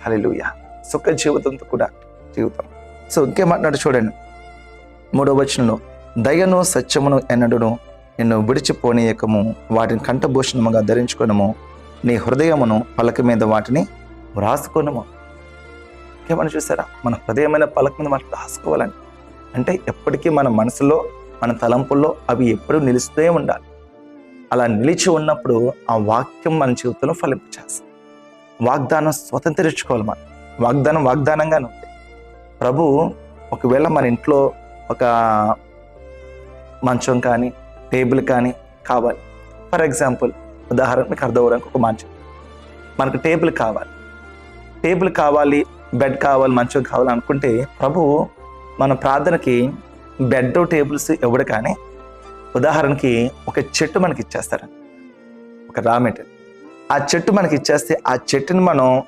హల్లెలూయా. సుఖ జీవితంతో కూడా జీవితం. సో ఇంకేమంటున్నాడు చూడండి, 3వ వచనంలో, దయను సత్యమును ఎన్నడును నిన్ను విడిచిపోనీయకము, వాటిని కంఠభూషణముగా ధరించుకొనుము, నీ హృదయమును పలక మీద వాటిని వ్రాసుకొనుము. ఇంకేమన్నా చూసారా, మన హృదయమైన పలక మీద వాటిని రాసుకోవాలని. అంటే ఎప్పటికీ మన మనసులో, మన తలంపుల్లో అవి ఎప్పుడూ నిలుస్తూనే ఉండాలి. అలా నిలిచి ఉన్నప్పుడు ఆ వాక్యం మన జీవితంలో ఫలింపు చేస్తుంది. వాగ్దానం స్వతంత్రించుకోవాలి. మనం వాగ్దానంగానే ఉంది. ప్రభు ఒకవేళ మన ఇంట్లో ఒక మంచం కానీ టేబుల్ కానీ కావాలి. ఫర్ ఎగ్జాంపుల్, ఉదాహరణ మీకు అర్థం అవ్వడానికి ఒక మంచం, మనకు టేబుల్ కావాలి, బెడ్ కావాలి, మంచం కావాలి అనుకుంటే ప్రభు మన ప్రార్థనకి బెడ్ టేబుల్స్ ఇవ్వడు. కానీ ఉదాహరణకి ఒక చెట్టు మనకి ఇచ్చేస్తారు, ఒక రా మెటీరియల్. ఆ చెట్టు మనకి ఇచ్చేస్తే ఆ చెట్టుని మనం